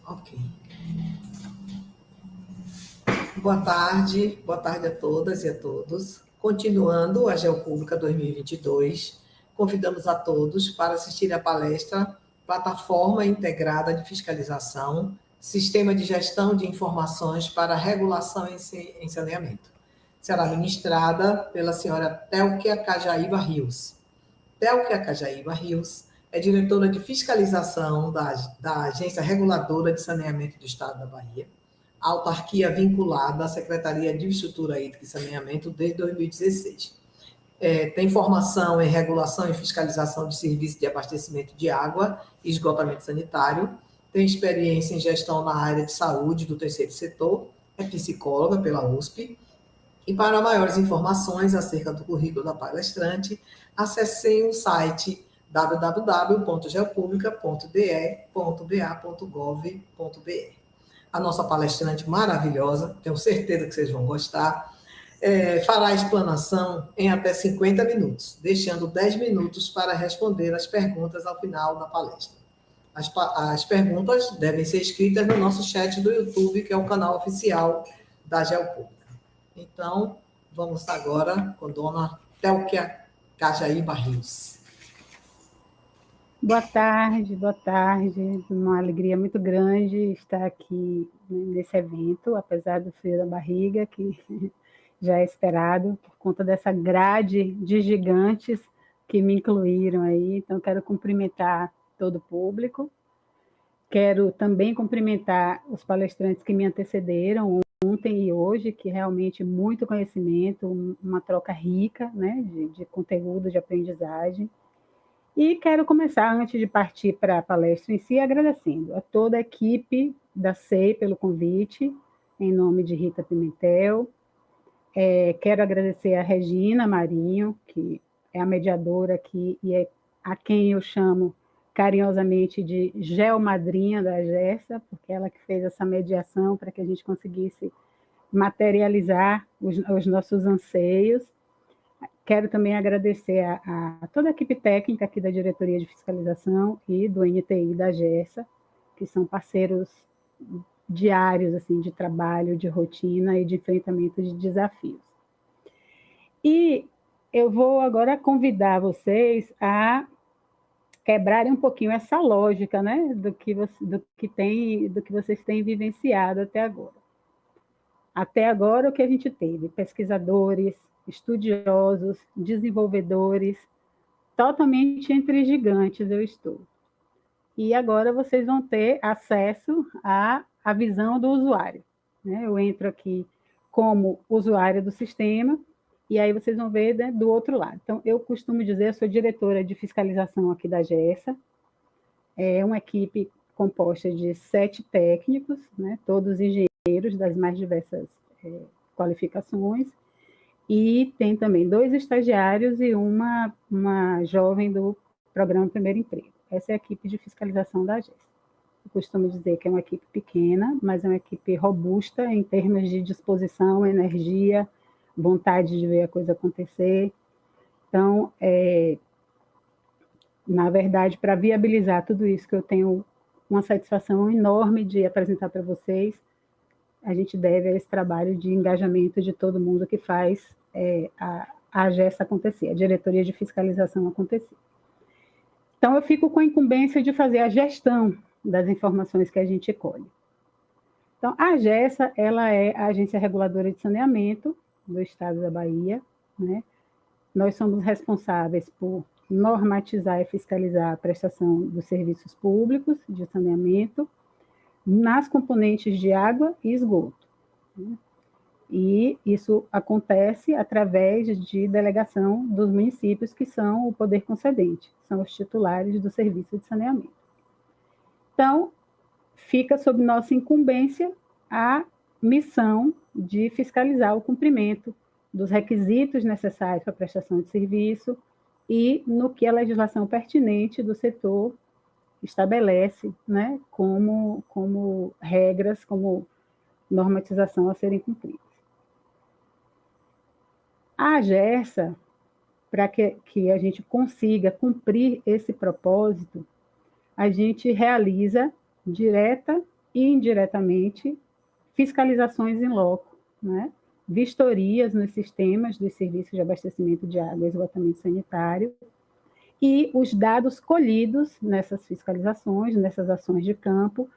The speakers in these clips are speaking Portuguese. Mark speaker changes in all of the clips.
Speaker 1: Ok. Boa tarde a todas e a todos. Continuando a Geopública 2022, convidamos a todos para assistir à palestra Plataforma Integrada de Fiscalização, Sistema de Gestão de Informações para Regulação em Saneamento. Será ministrada pela senhora Thelkia Cajaíba Rios. Thelkia Cajaíba Rios é diretora de fiscalização da Agência Reguladora de Saneamento do Estado da Bahia, autarquia vinculada à Secretaria de Infraestrutura Hídrica e Saneamento desde 2016. Tem formação em regulação e fiscalização de serviços de abastecimento de água e esgotamento sanitário, tem experiência em gestão na área de saúde do terceiro setor, é psicóloga pela USP. E para maiores informações acerca do currículo da palestrante, acessem o site www.geopublica.de.ba.gov.br. A nossa palestrante maravilhosa, tenho certeza que vocês vão gostar, fará a explanação em até 50 minutos, deixando 10 minutos para responder as perguntas ao final da palestra. As perguntas devem ser escritas no nosso chat do YouTube, que é o canal oficial da Geopública. Então, vamos agora com a dona Thelkia Cajaíba Rios.
Speaker 2: Boa tarde. Uma alegria muito grande estar aqui nesse evento, apesar do frio da barriga, que já é esperado, por conta dessa grade de gigantes que me incluíram aí. Então, quero cumprimentar todo o público. Quero também cumprimentar os palestrantes que me antecederam ontem e hoje, que realmente muito conhecimento, uma troca rica, né, de conteúdo, de aprendizagem. E quero começar, antes de partir para a palestra em si, agradecendo a toda a equipe da SEI pelo convite, em nome de Rita Pimentel. Quero agradecer a Regina Marinho, que é a mediadora aqui e é a quem eu chamo carinhosamente de geomadrinha da AGESA, porque ela que fez essa mediação para que a gente conseguisse materializar os nossos anseios. Quero também agradecer a toda a equipe técnica aqui da Diretoria de Fiscalização e do NTI da AGESA, que são parceiros diários assim, de trabalho, de rotina e de enfrentamento de desafios. E eu vou agora convidar vocês a quebrarem um pouquinho essa lógica, né, do que vocês têm vivenciado até agora. Até agora, o que a gente teve? Pesquisadores, estudiosos, desenvolvedores, totalmente entre gigantes eu estou. E agora vocês vão ter acesso à visão do usuário, né? Eu entro aqui como usuário do sistema, e aí vocês vão ver, né, do outro lado. Então, eu costumo dizer, eu sou diretora de fiscalização aqui da AGESA, é uma equipe composta de 7 técnicos, né, todos engenheiros das mais diversas qualificações, e tem também 2 estagiários e uma jovem do programa Primeiro Emprego. Essa é a equipe de fiscalização da AGESA. Eu costumo dizer que é uma equipe pequena, mas é uma equipe robusta em termos de disposição, energia, vontade de ver a coisa acontecer. Então, na verdade, para viabilizar tudo isso que eu tenho uma satisfação enorme de apresentar para vocês, a gente deve a esse trabalho de engajamento de todo mundo que faz a AGESA acontecer, a Diretoria de Fiscalização acontecer. Então, eu fico com a incumbência de fazer a gestão das informações que a gente colhe. Então, a AGESA, ela é a Agência Reguladora de Saneamento do Estado da Bahia, né? Nós somos responsáveis por normatizar e fiscalizar a prestação dos serviços públicos de saneamento nas componentes de água e esgoto, né? E isso acontece através de delegação dos municípios, que são o poder concedente, são os titulares do serviço de saneamento. Então, fica sob nossa incumbência a missão de fiscalizar o cumprimento dos requisitos necessários para a prestação de serviço e no que a legislação pertinente do setor estabelece, né, como regras, como normatização a serem cumpridas. A AGESA, para que a gente consiga cumprir esse propósito, a gente realiza direta e indiretamente, fiscalizações em loco, né? Vistorias nos sistemas dos serviços de abastecimento de água e esgotamento sanitário, e os dados colhidos nessas fiscalizações, nessas ações de campo,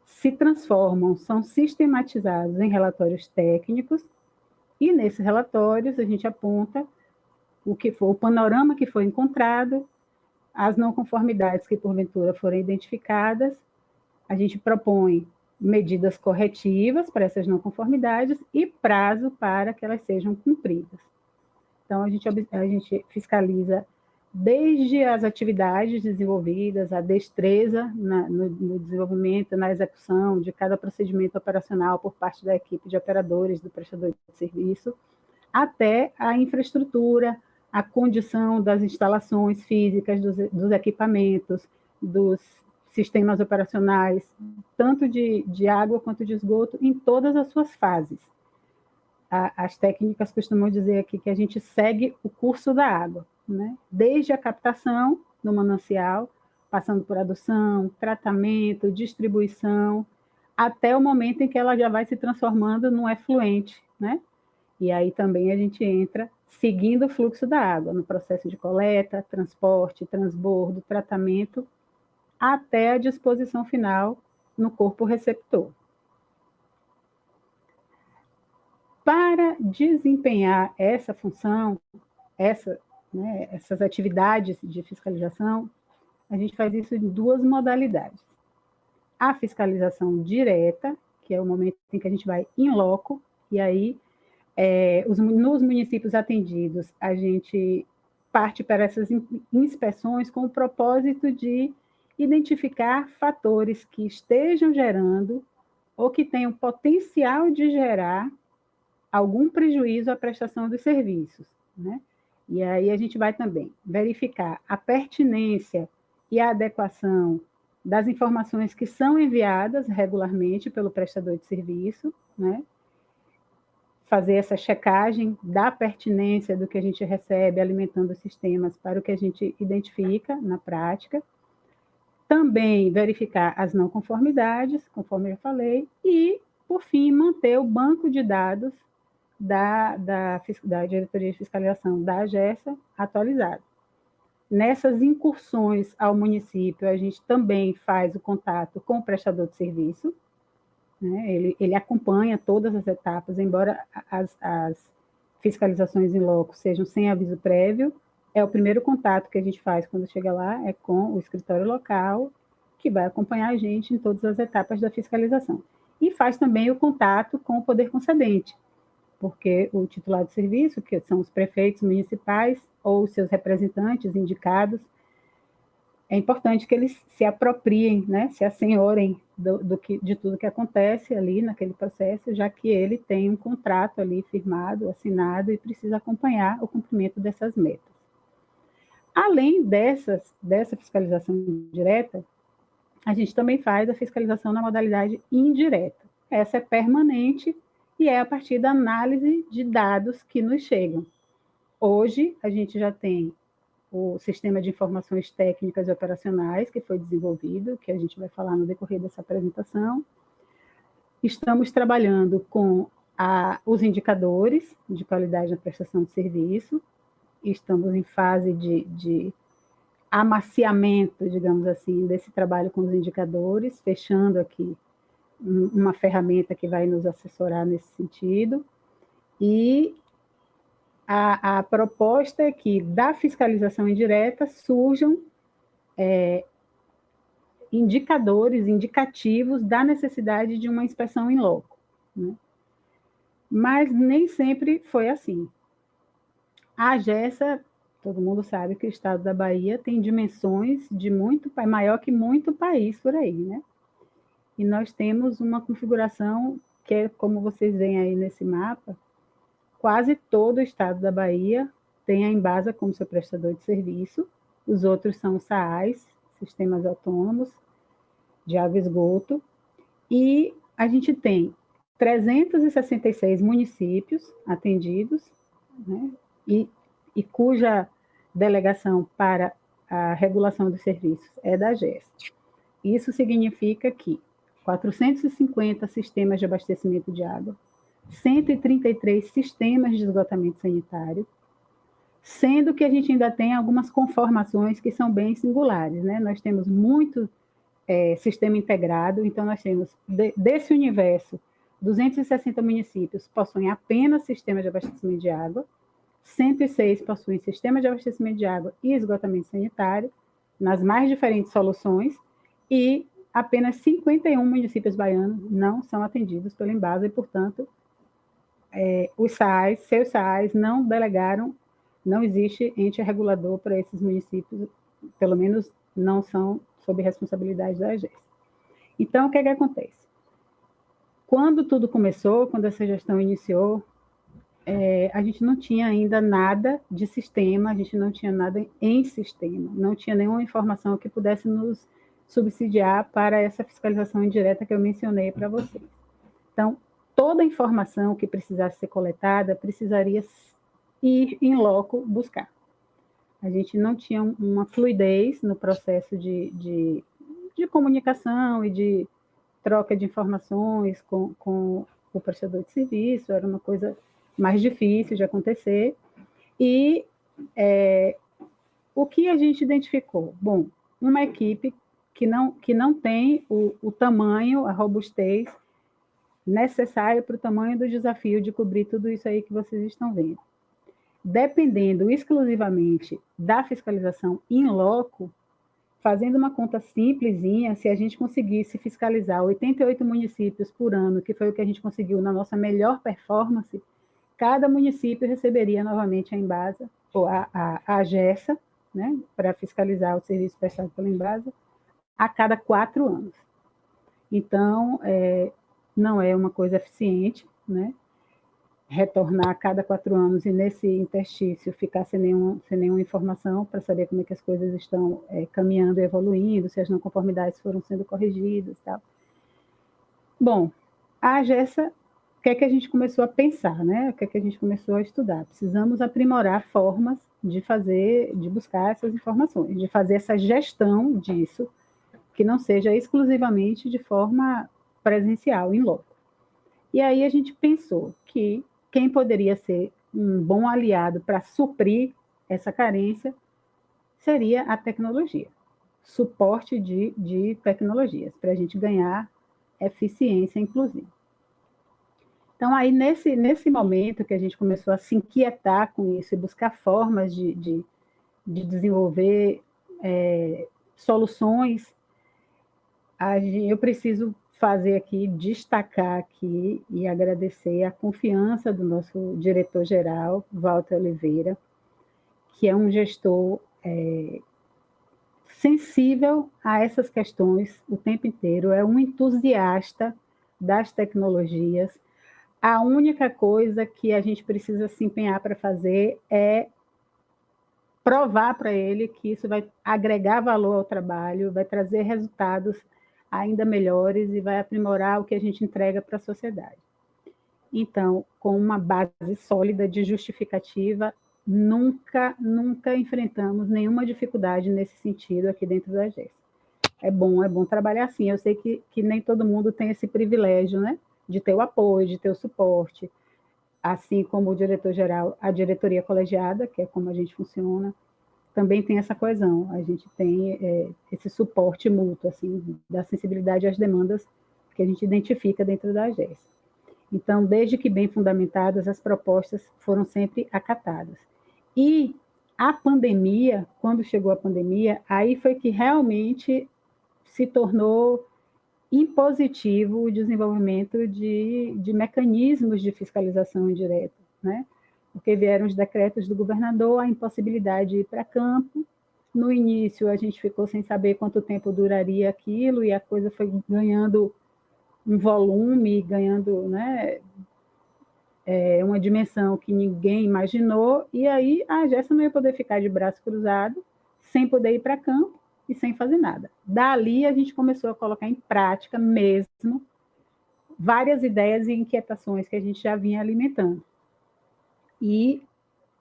Speaker 2: se transformam, são sistematizados em relatórios técnicos, e nesses relatórios a gente aponta o que foi o panorama que foi encontrado, as não conformidades que porventura foram identificadas, a gente propõe medidas corretivas para essas não conformidades e prazo para que elas sejam cumpridas. Então, a gente fiscaliza desde as atividades desenvolvidas, a destreza no desenvolvimento, na execução de cada procedimento operacional por parte da equipe de operadores do prestador de serviço, até a infraestrutura, a condição das instalações físicas, dos equipamentos, dos sistemas operacionais, tanto de água quanto de esgoto, em todas as suas fases. As técnicas costumam dizer aqui que a gente segue o curso da água, né? Desde a captação no manancial, passando por adução, tratamento, distribuição, até o momento em que ela já vai se transformando num efluente, né? E aí também a gente entra seguindo o fluxo da água, no processo de coleta, transporte, transbordo, tratamento, até a disposição final no corpo receptor. Para desempenhar essa função, essas atividades de fiscalização, a gente faz isso em duas modalidades. A fiscalização direta, que é o momento em que a gente vai in loco, e aí, nos municípios atendidos, a gente parte para essas inspeções com o propósito de identificar fatores que estejam gerando ou que tenham potencial de gerar algum prejuízo à prestação dos serviços, né? E aí a gente vai também verificar a pertinência e a adequação das informações que são enviadas regularmente pelo prestador de serviço, né? Fazer essa checagem da pertinência do que a gente recebe alimentando os sistemas para o que a gente identifica na prática. Também verificar as não conformidades, conforme eu falei, e, por fim, manter o banco de dados da Diretoria de Fiscalização da AGESA atualizado. Nessas incursões ao município, a gente também faz o contato com o prestador de serviço, né? Ele acompanha todas as etapas, embora as fiscalizações em loco sejam sem aviso prévio, é o primeiro contato que a gente faz quando chega lá, é com o escritório local, que vai acompanhar a gente em todas as etapas da fiscalização. E faz também o contato com o poder concedente, porque o titular de serviço, que são os prefeitos municipais ou seus representantes indicados, é importante que eles se apropriem, né, se assenhorem de tudo que acontece ali naquele processo, já que ele tem um contrato ali firmado, assinado, e precisa acompanhar o cumprimento dessas metas. Além dessa fiscalização direta, a gente também faz a fiscalização na modalidade indireta. Essa é permanente e é a partir da análise de dados que nos chegam. Hoje, a gente já tem o Sistema de Informações Técnicas e Operacionais, que foi desenvolvido, que a gente vai falar no decorrer dessa apresentação. Estamos trabalhando com os indicadores de qualidade na prestação de serviço, estamos em fase de amaciamento, digamos assim, desse trabalho com os indicadores, fechando aqui uma ferramenta que vai nos assessorar nesse sentido, e a proposta é que da fiscalização indireta surjam indicadores, indicativos da necessidade de uma inspeção in loco, né? Mas nem sempre foi assim. A AGESA, todo mundo sabe que o estado da Bahia tem dimensões de maior que muito país por aí, né? E nós temos uma configuração que é, como vocês veem aí nesse mapa, quase todo o estado da Bahia tem a Embasa como seu prestador de serviço, os outros são os SAAs, Sistemas Autônomos de Água e Esgoto, e a gente tem 366 municípios atendidos, né? E cuja delegação para a regulação dos serviços é da AGESA. Isso significa que 450 sistemas de abastecimento de água, 133 sistemas de esgotamento sanitário, sendo que a gente ainda tem algumas conformações que são bem singulares, né? Nós temos muito sistema integrado, então nós temos, desse universo, 260 municípios possuem apenas sistema de abastecimento de água, 106 possuem sistema de abastecimento de água e esgotamento sanitário, nas mais diferentes soluções, e apenas 51 municípios baianos não são atendidos pela Embasa e, portanto, os SAAs, seus SAAs, não delegaram, não existe ente regulador para esses municípios, pelo menos não são sob responsabilidade da AGES. Então, o que é que acontece? Quando tudo começou, quando essa gestão iniciou, a gente não tinha ainda nada de sistema, a gente não tinha nada em sistema, não tinha nenhuma informação que pudesse nos subsidiar para essa fiscalização indireta que eu mencionei para vocês. Então, toda a informação que precisasse ser coletada precisaria ir em loco buscar. A gente não tinha uma fluidez no processo de comunicação e de troca de informações com o prestador de serviço, era uma coisa mais difícil de acontecer. E o que a gente identificou? Bom, uma equipe que não tem o tamanho, a robustez necessária para o tamanho do desafio de cobrir tudo isso aí que vocês estão vendo. Dependendo exclusivamente da fiscalização in loco, fazendo uma conta simplesinha, se a gente conseguisse fiscalizar 88 municípios por ano, que foi o que a gente conseguiu na nossa melhor performance, cada município receberia novamente a Embasa, ou a AGESA, né, para fiscalizar o serviço prestado pela Embasa, a cada 4 anos. Então, não é uma coisa eficiente, né? Retornar a cada 4 anos e nesse interstício ficar sem nenhuma informação para saber como é que as coisas estão caminhando e evoluindo, se as não conformidades foram sendo corrigidas e tal. Bom, a AGESA, o que é que a gente começou a pensar, né? O que é que a gente começou a estudar? Precisamos aprimorar formas de buscar essas informações, de fazer essa gestão disso, que não seja exclusivamente de forma presencial, in loco. E aí a gente pensou que quem poderia ser um bom aliado para suprir essa carência seria a tecnologia, suporte de tecnologias, para a gente ganhar eficiência, inclusive. Então, aí, nesse momento que a gente começou a se inquietar com isso e buscar formas de desenvolver soluções, eu preciso destacar aqui e agradecer a confiança do nosso diretor-geral, Walter Oliveira, que é um gestor sensível a essas questões o tempo inteiro, é um entusiasta das tecnologias. A única coisa que a gente precisa se empenhar para fazer é provar para ele que isso vai agregar valor ao trabalho, vai trazer resultados ainda melhores e vai aprimorar o que a gente entrega para a sociedade. Então, com uma base sólida de justificativa, nunca enfrentamos nenhuma dificuldade nesse sentido aqui dentro da AGES. É bom trabalhar assim. Eu sei que nem todo mundo tem esse privilégio, né, de ter o apoio, de ter o suporte, assim como o diretor-geral, a diretoria colegiada, que é como a gente funciona, também tem essa coesão, a gente tem esse suporte mútuo, assim, da sensibilidade às demandas que a gente identifica dentro da AGES. Então, desde que bem fundamentadas, as propostas foram sempre acatadas. E a pandemia, quando chegou a pandemia, aí foi que realmente se tornou impositivo o desenvolvimento de mecanismos de fiscalização indireta, né? Porque vieram os decretos do governador, a impossibilidade de ir para campo. No início, a gente ficou sem saber quanto tempo duraria aquilo, e a coisa foi ganhando um volume, ganhando, né, uma dimensão que ninguém imaginou, e aí a AGESA não ia poder ficar de braço cruzado, sem poder ir para campo e sem fazer nada. Dali, a gente começou a colocar em prática mesmo várias ideias e inquietações que a gente já vinha alimentando. E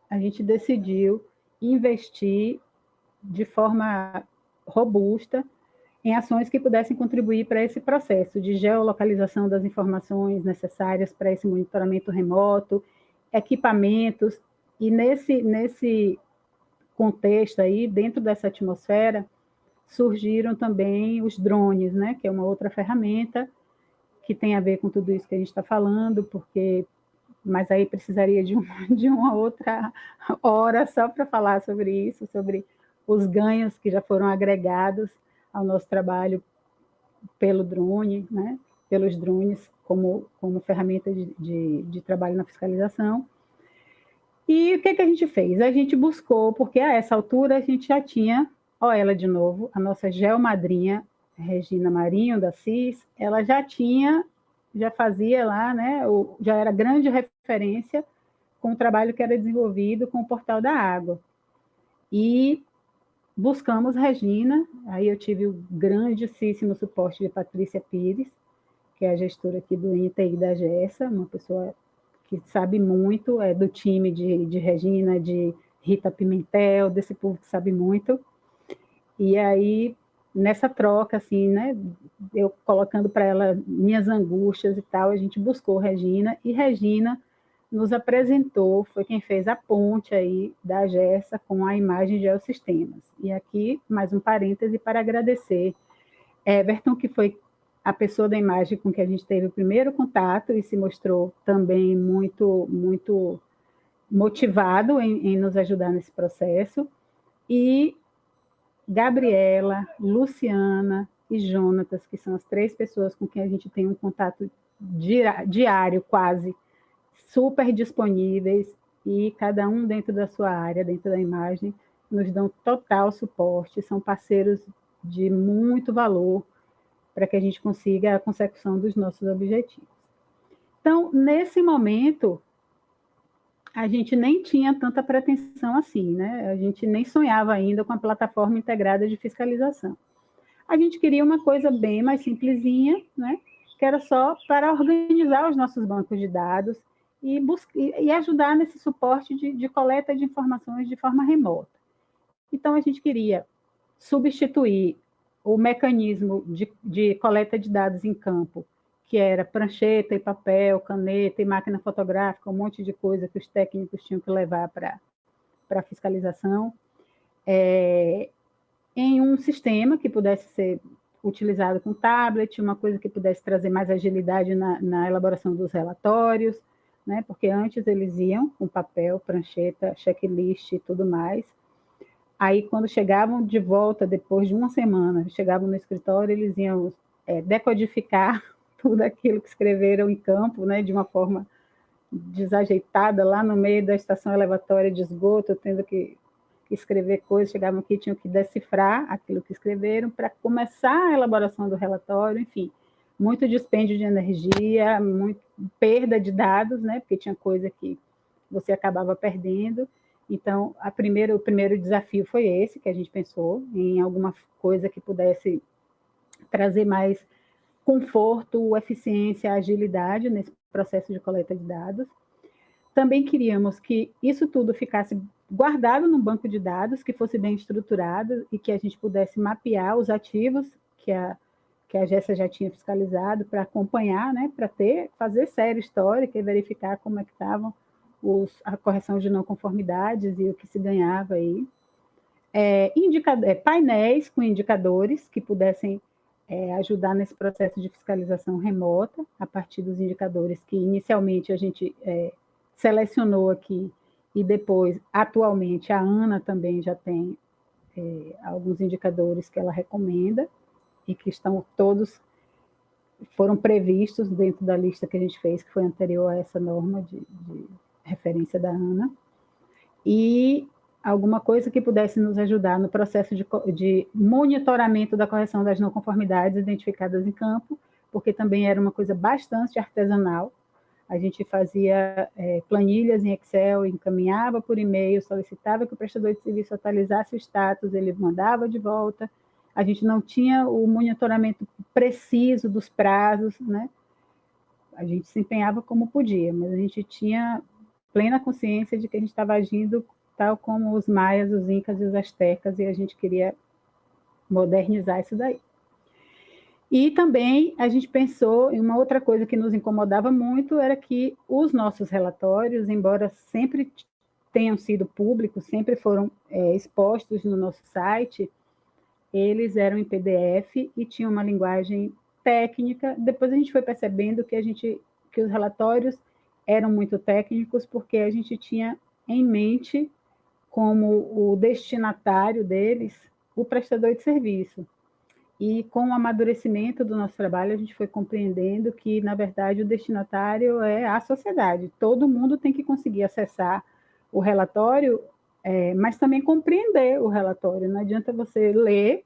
Speaker 2: a gente decidiu investir de forma robusta em ações que pudessem contribuir para esse processo de geolocalização das informações necessárias para esse monitoramento remoto, equipamentos, e nesse contexto aí, dentro dessa atmosfera, surgiram também os drones, né, que é uma outra ferramenta que tem a ver com tudo isso que a gente está falando, mas aí precisaria de uma outra hora só para falar sobre isso, sobre os ganhos que já foram agregados ao nosso trabalho pelo drone, né, pelos drones como ferramenta de trabalho na fiscalização. E o que a gente fez? A gente buscou, porque a essa altura a gente já tinha, ó ela de novo, a nossa geomadrinha, Regina Marinho, da CIS, ela já fazia lá, né, já era grande referência com o trabalho que era desenvolvido com o Portal da Água. E buscamos Regina, aí eu tive o grandíssimo suporte de Patrícia Pires, que é a gestora aqui do INTI da GESA, uma pessoa que sabe muito, é do time de Regina, de Rita Pimentel, desse povo que sabe muito. E aí, nessa troca, assim, né, eu colocando para ela minhas angústias e tal, a gente buscou Regina, e Regina nos apresentou, foi quem fez a ponte aí da GESA com a imagem de geossistemas. E aqui, mais um parêntese para agradecer Everton, que foi a pessoa da imagem com que a gente teve o primeiro contato e se mostrou também muito, muito motivado em nos ajudar nesse processo, e Gabriela, Luciana e Jonatas, que são as 3 pessoas com quem a gente tem um contato diário quase, super disponíveis, e cada um dentro da sua área, dentro da imagem, nos dão total suporte, são parceiros de muito valor para que a gente consiga a consecução dos nossos objetivos. Então, nesse momento, a gente nem tinha tanta pretensão assim, né? A gente nem sonhava ainda com a plataforma integrada de fiscalização. A gente queria uma coisa bem mais simplesinha, né? Que era só para organizar os nossos bancos de dados e ajudar nesse suporte de coleta de informações de forma remota. Então, a gente queria substituir o mecanismo de coleta de dados em campo, que era prancheta e papel, caneta e máquina fotográfica, um monte de coisa que os técnicos tinham que levar para a fiscalização, em um sistema que pudesse ser utilizado com tablet, uma coisa que pudesse trazer mais agilidade na elaboração dos relatórios, né? Porque antes eles iam com papel, prancheta, checklist e tudo mais. Aí, quando chegavam de volta, depois de uma semana, chegavam no escritório, eles iam decodificar tudo aquilo que escreveram em campo, né, de uma forma desajeitada, lá no meio da estação elevatória de esgoto, tendo que escrever coisas, chegavam aqui, tinham que decifrar aquilo que escreveram para começar a elaboração do relatório, enfim, muito dispêndio de energia, perda de dados, né, porque tinha coisa que você acabava perdendo. Então, o primeiro desafio foi esse, que a gente pensou, em alguma coisa que pudesse trazer mais conforto, eficiência, agilidade nesse processo de coleta de dados. Também queríamos que isso tudo ficasse guardado num banco de dados, que fosse bem estruturado e que a gente pudesse mapear os ativos que a GESA já tinha fiscalizado para acompanhar, né, para fazer série histórica e verificar como é que estavam a correção de não conformidades e o que se ganhava aí. Painéis com indicadores que pudessem ajudar nesse processo de fiscalização remota, a partir dos indicadores que inicialmente a gente selecionou aqui, e depois, atualmente, a Ana também já tem alguns indicadores que ela recomenda, e que foram previstos dentro da lista que a gente fez, que foi anterior a essa norma de referência da Ana, e alguma coisa que pudesse nos ajudar no processo de monitoramento da correção das não conformidades identificadas em campo, porque também era uma coisa bastante artesanal. A gente fazia planilhas em Excel, encaminhava por e-mail, solicitava que o prestador de serviço atualizasse o status, ele mandava de volta. A gente não tinha o monitoramento preciso dos prazos, né? A gente se empenhava como podia, mas a gente tinha plena consciência de que a gente estava agindo tal como os maias, os incas e os astecas, e a gente queria modernizar isso daí. E também a gente pensou em uma outra coisa que nos incomodava muito, era que os nossos relatórios, embora sempre tenham sido públicos, sempre foram expostos no nosso site, eles eram em PDF e tinham uma linguagem técnica. Depois a gente foi percebendo que os relatórios eram muito técnicos, porque a gente tinha em mente como o destinatário deles o prestador de serviço. E com o amadurecimento do nosso trabalho, a gente foi compreendendo que, na verdade, o destinatário é a sociedade. Todo mundo tem que conseguir acessar o relatório, mas também compreender o relatório. Não adianta você ler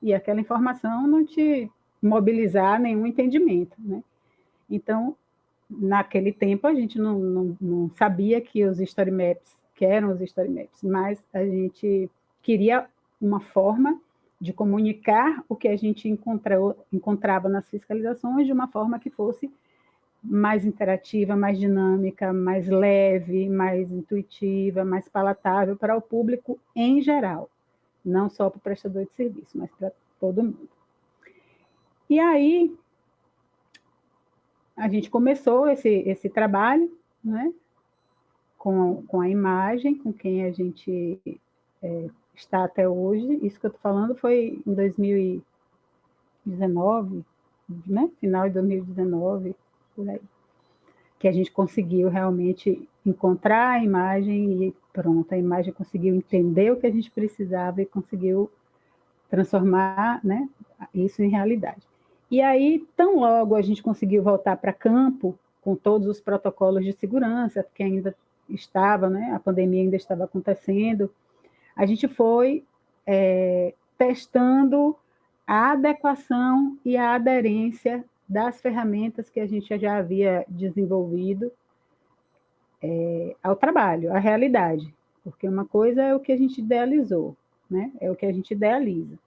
Speaker 2: e aquela informação não te mobilizar nenhum entendimento, né? Então, naquele tempo, a gente não sabia que os story maps, que eram os story maps, mas a gente queria uma forma de comunicar o que a gente encontrava nas fiscalizações de uma forma que fosse mais interativa, mais dinâmica, mais leve, mais intuitiva, mais palatável para o público em geral, não só para o prestador de serviço, mas para todo mundo. E aí, a gente começou esse trabalho, né, com a imagem, com quem a gente está até hoje. Isso que eu estou falando foi em 2019, né, final de 2019, por aí, que a gente conseguiu realmente encontrar a imagem e pronto, a imagem conseguiu entender o que a gente precisava e conseguiu transformar, né, isso em realidade. E aí, tão logo a gente conseguiu voltar para campo, com todos os protocolos de segurança, porque ainda estava, né, a pandemia ainda estava acontecendo, a gente foi testando a adequação e a aderência das ferramentas que a gente já havia desenvolvido ao trabalho, à realidade. Porque uma coisa é o que a gente idealizou, né? É o que a gente idealiza.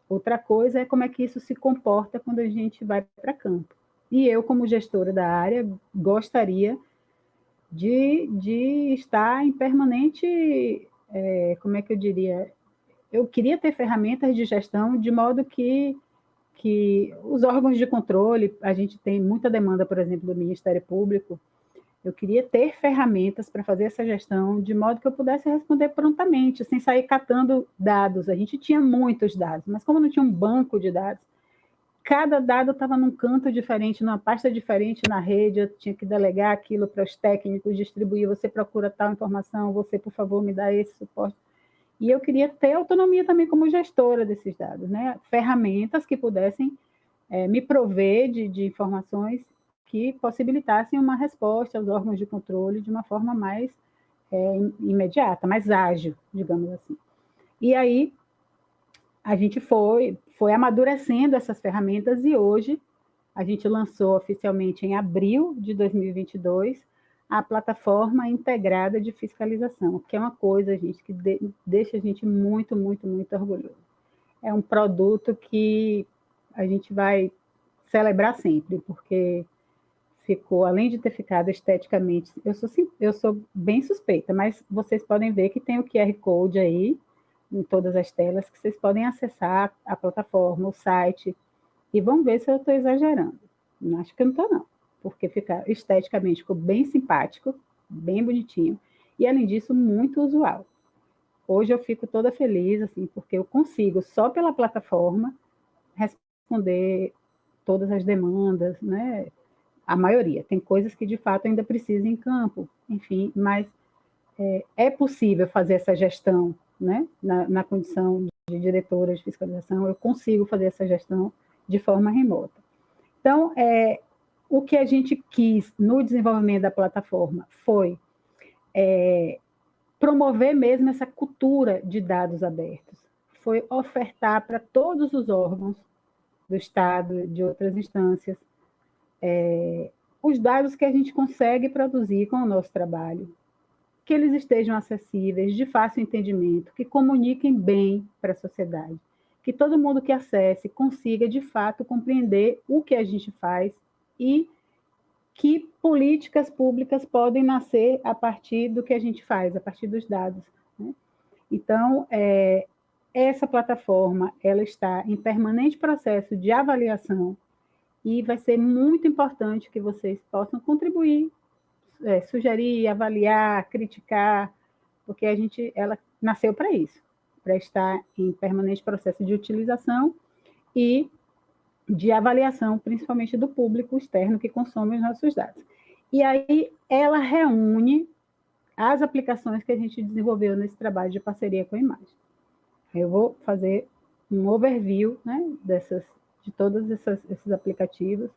Speaker 2: Outra coisa é como é que isso se comporta quando a gente vai para campo. E eu, como gestora da área, gostaria de estar em permanente, como é que eu diria? Eu queria ter ferramentas de gestão de modo que os órgãos de controle, a gente tem muita demanda, por exemplo, do Ministério Público, eu queria ter ferramentas para fazer essa gestão de modo que eu pudesse responder prontamente, sem sair catando dados. A gente tinha muitos dados, mas como não tinha um banco de dados, cada dado estava num canto diferente, numa pasta diferente na rede, eu tinha que delegar aquilo para os técnicos, distribuir, você procura tal informação, você, por favor, me dá esse suporte. E eu queria ter autonomia também como gestora desses dados, né? Ferramentas que pudessem me prover de informações que possibilitassem uma resposta aos órgãos de controle de uma forma mais imediata, mais ágil, digamos assim. E aí a gente foi amadurecendo essas ferramentas e hoje a gente lançou oficialmente em abril de 2022 a plataforma integrada de fiscalização, que é uma coisa, gente, que deixa a gente muito, muito, muito orgulhoso. É um produto que a gente vai celebrar sempre, porque ficou, além de ter ficado esteticamente, eu sou bem suspeita, mas vocês podem ver que tem o QR Code aí, em todas as telas, que vocês podem acessar a plataforma, o site, e vão ver se eu estou exagerando. Acho que eu não estou, não, porque esteticamente ficou bem simpático, bem bonitinho, e além disso, muito usual. Hoje eu fico toda feliz, assim, porque eu consigo, só pela plataforma, responder todas as demandas, né? A maioria. Tem coisas que, de fato, ainda precisam em campo, enfim, mas é possível fazer essa gestão, né? Na condição de diretora de fiscalização, eu consigo fazer essa gestão de forma remota. Então, o que a gente quis no desenvolvimento da plataforma foi promover mesmo essa cultura de dados abertos, foi ofertar para todos os órgãos do Estado, de outras instâncias, os dados que a gente consegue produzir com o nosso trabalho, que eles estejam acessíveis, de fácil entendimento, que comuniquem bem para a sociedade, que todo mundo que acesse consiga, de fato, compreender o que a gente faz e que políticas públicas podem nascer a partir do que a gente faz, a partir dos dados, né? Então, essa plataforma ela está em permanente processo de avaliação e vai ser muito importante que vocês possam contribuir, sugerir, avaliar, criticar, porque ela nasceu para isso, para estar em permanente processo de utilização e de avaliação, principalmente do público externo que consome os nossos dados. E aí ela reúne as aplicações que a gente desenvolveu nesse trabalho de parceria com a Imagem. Eu vou fazer um overview, né, de todos esses aplicativos,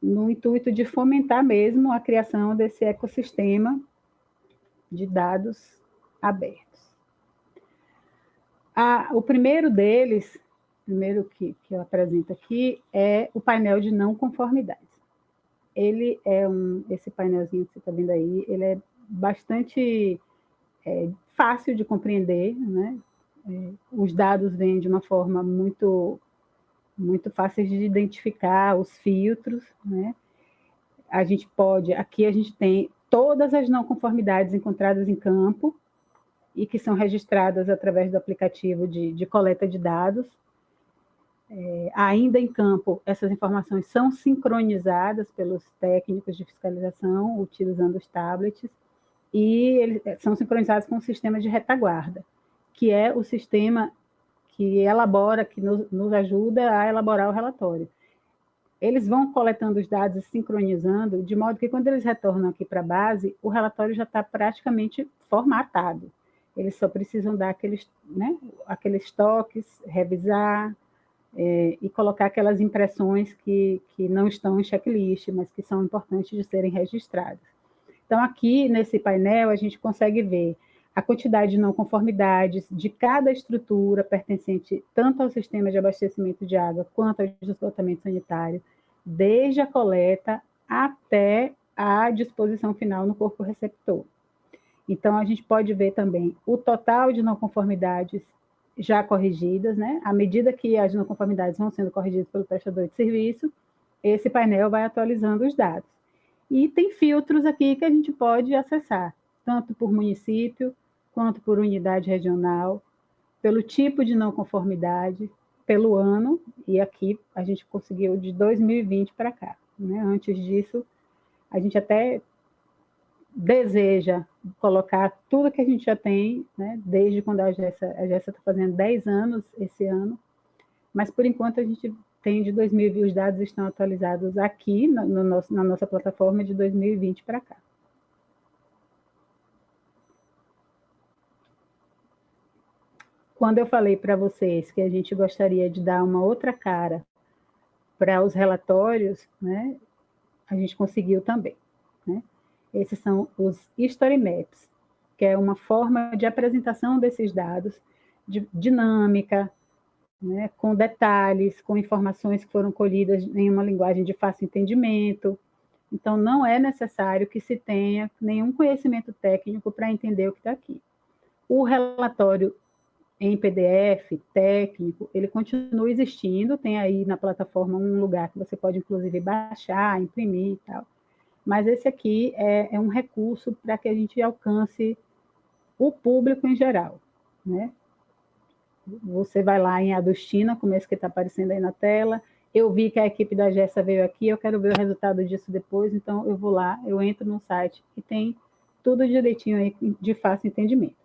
Speaker 2: no intuito de fomentar mesmo a criação desse ecossistema de dados abertos. O primeiro deles, que eu apresento aqui, é o painel de não conformidades. Ele esse painelzinho que você está vendo aí, ele é bastante fácil de compreender, né? Os dados vêm de uma forma muito fácil de identificar os filtros, né? Aqui a gente tem todas as não conformidades encontradas em campo e que são registradas através do aplicativo de coleta de dados. Ainda em campo, essas informações são sincronizadas pelos técnicos de fiscalização, utilizando os tablets, e eles são sincronizados com o sistema de retaguarda, que é o sistema que nos ajuda a elaborar o relatório. Eles vão coletando os dados e sincronizando, de modo que quando eles retornam aqui para a base, o relatório já está praticamente formatado. Eles só precisam dar aqueles toques, revisar, e colocar aquelas impressões que não estão em checklist, mas que são importantes de serem registradas. Então, aqui nesse painel, a gente consegue ver a quantidade de não conformidades de cada estrutura pertencente tanto ao sistema de abastecimento de água quanto ao esgotamento sanitário, desde a coleta até a disposição final no corpo receptor. Então, a gente pode ver também o total de não conformidades já corrigidas, né? À medida que as não conformidades vão sendo corrigidas pelo prestador de serviço, esse painel vai atualizando os dados. E tem filtros aqui que a gente pode acessar, tanto por município, quanto por unidade regional, pelo tipo de não conformidade, pelo ano, e aqui a gente conseguiu de 2020 para cá, né? Antes disso, a gente até deseja colocar tudo que a gente já tem, né, desde quando a Gessa está fazendo 10 anos esse ano, mas por enquanto a gente tem de 2020, os dados estão atualizados aqui na nossa plataforma de 2020 para cá. Quando eu falei para vocês que a gente gostaria de dar uma outra cara para os relatórios, né, a gente conseguiu também, né? Esses são os History Maps, que é uma forma de apresentação desses dados, dinâmica, né, com detalhes, com informações que foram colhidas em uma linguagem de fácil entendimento. Então, não é necessário que se tenha nenhum conhecimento técnico para entender o que está aqui. O relatório em PDF, técnico, ele continua existindo, tem aí na plataforma um lugar que você pode, inclusive, baixar, imprimir e tal. Mas esse aqui é um recurso para que a gente alcance o público em geral, né? Você vai lá em Adustina, como esse que está aparecendo aí na tela, eu vi que a equipe da Gessa veio aqui, eu quero ver o resultado disso depois, então eu vou lá, eu entro no site e tem tudo direitinho aí de fácil entendimento.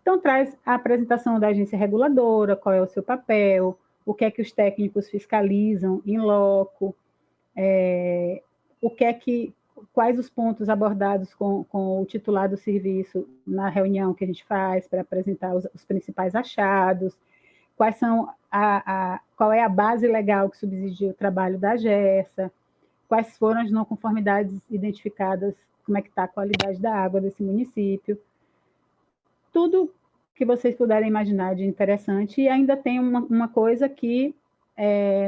Speaker 2: Então, traz a apresentação da agência reguladora, qual é o seu papel, o que é que os técnicos fiscalizam em loco, quais os pontos abordados com o titular do serviço na reunião que a gente faz para apresentar os principais achados, qual é a base legal que subsidia o trabalho da Gessa, quais foram as não conformidades identificadas, como é que está a qualidade da água desse município, tudo que vocês puderem imaginar de interessante, e ainda tem uma coisa que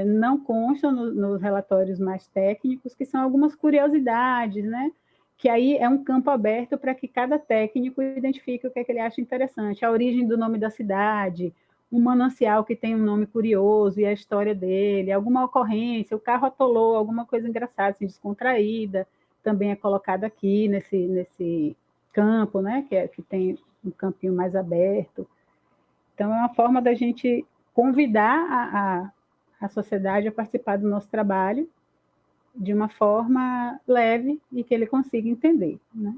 Speaker 2: não consta nos relatórios mais técnicos, que são algumas curiosidades, né? Que aí é um campo aberto para que cada técnico identifique o que é que ele acha interessante, a origem do nome da cidade, um manancial que tem um nome curioso e a história dele, alguma ocorrência, o carro atolou, alguma coisa engraçada, assim, descontraída, também é colocado aqui nesse campo, né? Que tem um campinho mais aberto. Então, é uma forma da gente convidar a sociedade a participar do nosso trabalho de uma forma leve e que ele consiga entender, né?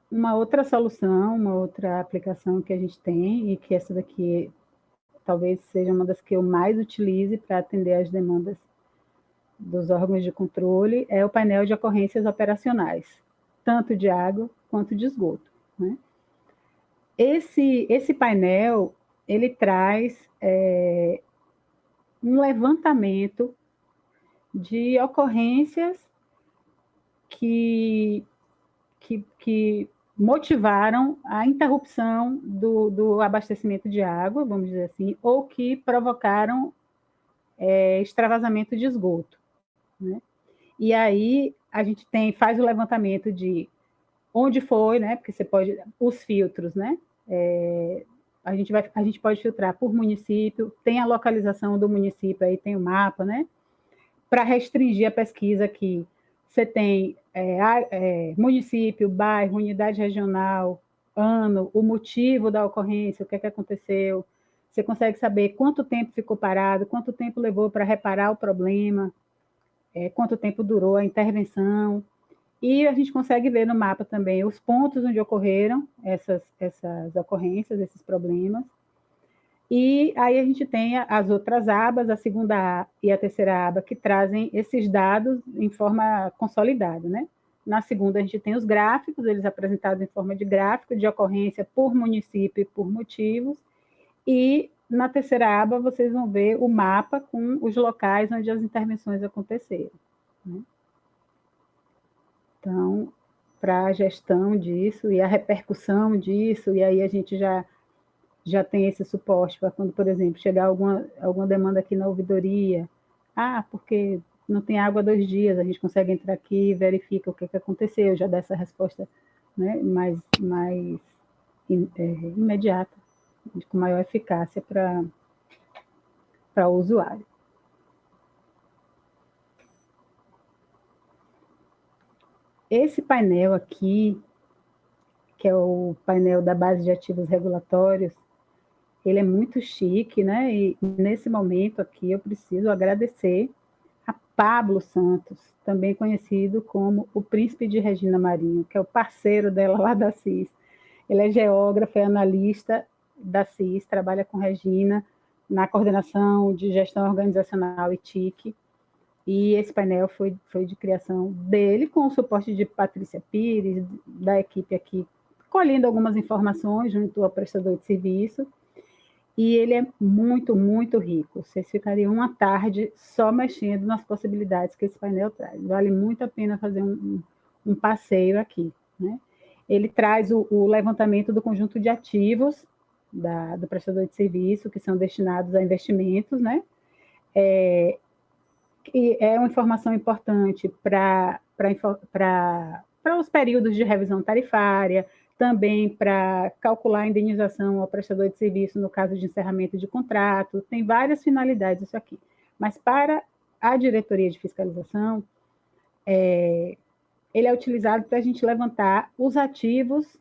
Speaker 2: Uma outra solução, uma outra aplicação que a gente tem, e que essa daqui talvez seja uma das que eu mais utilize para atender às demandas dos órgãos de controle, é o painel de ocorrências operacionais, tanto de água quanto de esgoto, né? Esse painel, ele traz um levantamento de ocorrências que motivaram a interrupção do abastecimento de água, vamos dizer assim, ou que provocaram extravasamento de esgoto, né? E aí a gente faz o levantamento de onde foi, né? Porque você pode, os filtros, né? A gente pode filtrar por município, tem a localização do município, aí tem o mapa, né? Para restringir a pesquisa aqui, você tem município, bairro, unidade regional, ano, o motivo da ocorrência, o que é que aconteceu. Você consegue saber quanto tempo ficou parado, quanto tempo levou para reparar o problema, quanto tempo durou a intervenção. E a gente consegue ver no mapa também os pontos onde ocorreram essas ocorrências, esses problemas. E aí a gente tem as outras abas, a segunda e a terceira aba, que trazem esses dados em forma consolidada, né? Na segunda a gente tem os gráficos, eles apresentados em forma de gráfico, de ocorrência por município e por motivos. E na terceira aba vocês vão ver o mapa com os locais onde as intervenções aconteceram, né? Então, para a gestão disso e a repercussão disso, e aí a gente já tem esse suporte para quando, por exemplo, chegar alguma demanda aqui na ouvidoria, porque não tem água há 2 dias, a gente consegue entrar aqui e verifica o que aconteceu, já dá essa resposta, né, mais imediata, com maior eficácia para o usuário. Esse painel aqui, que é o painel da base de ativos regulatórios, ele é muito chique, né? E nesse momento aqui eu preciso agradecer a Pablo Santos, também conhecido como o Príncipe de Regina Marinho, que é o parceiro dela lá da CIS. Ele é geógrafo, é analista da CIS, trabalha com Regina na coordenação de gestão organizacional e TIC. E esse painel foi de criação dele, com o suporte de Patrícia Pires, da equipe aqui, colhendo algumas informações junto ao prestador de serviço. E ele é muito, muito rico. Vocês ficariam uma tarde só mexendo nas possibilidades que esse painel traz. Vale muito a pena fazer um passeio aqui, né? Ele traz o levantamento do conjunto de ativos do prestador de serviço, que são destinados a investimentos, né? Que é uma informação importante para os períodos de revisão tarifária, também para calcular a indenização ao prestador de serviço no caso de encerramento de contrato, tem várias finalidades isso aqui. Mas para a diretoria de fiscalização, ele é utilizado para a gente levantar os ativos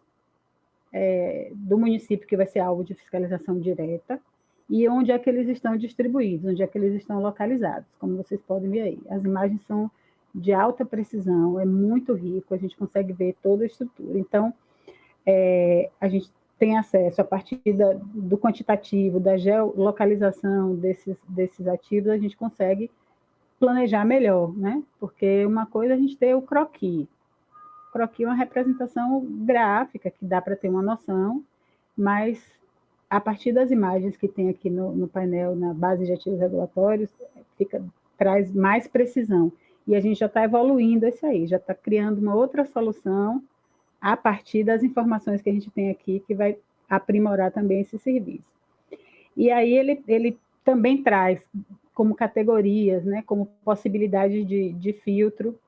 Speaker 2: do município que vai ser alvo de fiscalização direta, e onde é que eles estão distribuídos, onde é que eles estão localizados, como vocês podem ver aí. As imagens são de alta precisão, é muito rico, a gente consegue ver toda a estrutura. Então, a gente tem acesso, a partir do quantitativo, da geolocalização desses ativos, a gente consegue planejar melhor, né? Porque uma coisa é a gente ter o croquis. O croquis é uma representação gráfica, que dá para ter uma noção, mas a partir das imagens que tem aqui no painel, na base de ativos regulatórios, traz mais precisão. E a gente já está evoluindo isso aí, já está criando uma outra solução a partir das informações que a gente tem aqui, que vai aprimorar também esse serviço. E aí ele também traz como categorias, né, como possibilidade de filtro,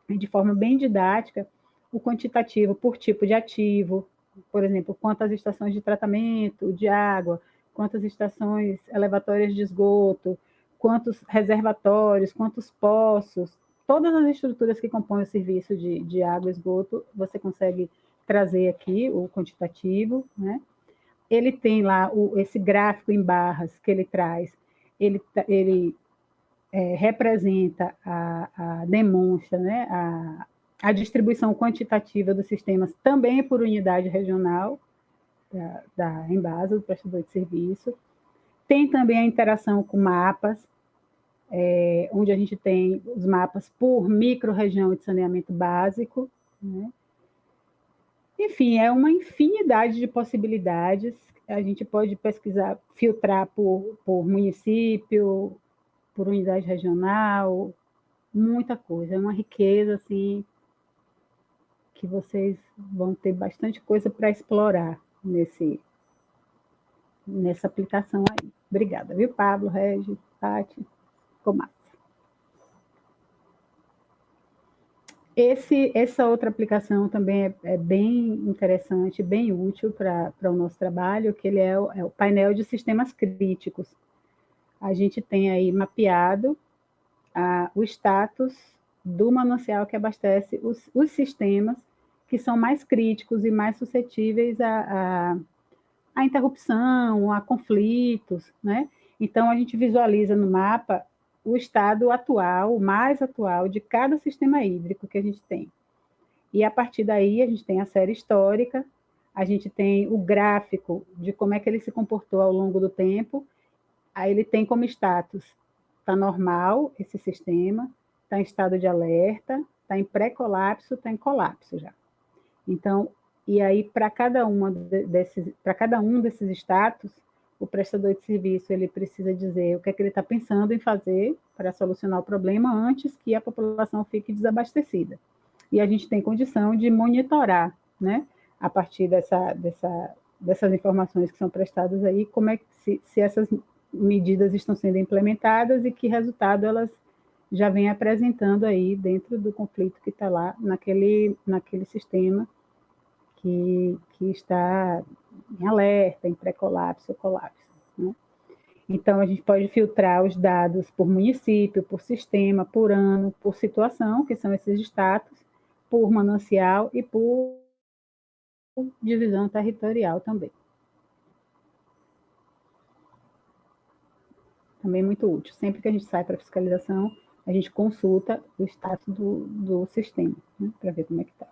Speaker 2: de forma bem didática, o quantitativo por tipo de ativo, por exemplo, quantas estações de tratamento de água, quantas estações elevatórias de esgoto, quantos reservatórios, quantos poços, todas as estruturas que compõem o serviço de água e esgoto, você consegue trazer aqui o quantitativo, né? Ele tem lá esse gráfico em barras que ele traz, ele representa, demonstra, né, a distribuição quantitativa dos sistemas também por unidade regional da Embasa, do prestador de serviço. Tem também a interação com mapas, onde a gente tem os mapas por micro-região de saneamento básico, né? Enfim, é uma infinidade de possibilidades. A gente pode pesquisar, filtrar por município, por unidade regional, muita coisa. É uma riqueza, assim, que vocês vão ter bastante coisa para explorar nessa aplicação aí. Obrigada, viu, Pablo, Regi, Tati, ficou massa. Essa outra aplicação também é bem interessante, bem útil para o nosso trabalho, que ele é o painel de sistemas críticos. A gente tem aí mapeado o status do manancial que abastece os sistemas que são mais críticos e mais suscetíveis a interrupção, a conflitos, né? Então, a gente visualiza no mapa o estado atual, o mais atual de cada sistema hídrico que a gente tem. E, a partir daí, a gente tem a série histórica, a gente tem o gráfico de como é que ele se comportou ao longo do tempo. Aí ele tem como status, está normal esse sistema, está em estado de alerta, está em pré-colapso, está em colapso já. Então, e aí para cada um desses status, o prestador de serviço ele precisa dizer o que é que ele está pensando em fazer para solucionar o problema antes que a população fique desabastecida. E a gente tem condição de monitorar, né, a partir dessas informações que são prestadas aí, como é que se essas medidas estão sendo implementadas e que resultado elas já vêm apresentando aí dentro do conflito que está lá naquele sistema que está em alerta, em pré-colapso ou colapso, né? Então, a gente pode filtrar os dados por município, por sistema, por ano, por situação, que são esses status, por manancial e por divisão territorial também. Também muito útil. Sempre que a gente sai para fiscalização, a gente consulta o status do sistema, né, para ver como é que está.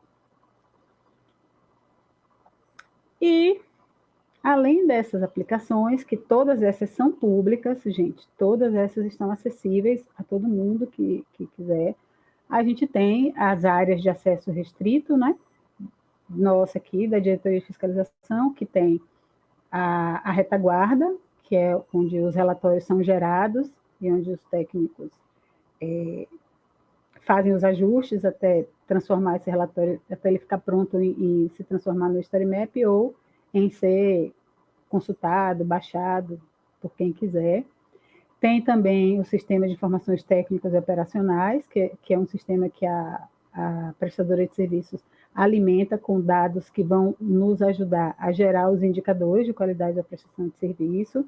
Speaker 2: E, além dessas aplicações, que todas essas são públicas, gente, todas essas estão acessíveis a todo mundo que quiser, a gente tem as áreas de acesso restrito, né? Nossa aqui, da Diretoria de Fiscalização, que tem a retaguarda, que é onde os relatórios são gerados e onde os técnicos fazem os ajustes até transformar esse relatório, até ele ficar pronto e se transformar no Story Map ou em ser consultado, baixado por quem quiser. Tem também o sistema de informações técnicas e operacionais, que é um sistema que a prestadora de serviços alimenta com dados que vão nos ajudar a gerar os indicadores de qualidade da prestação de serviço.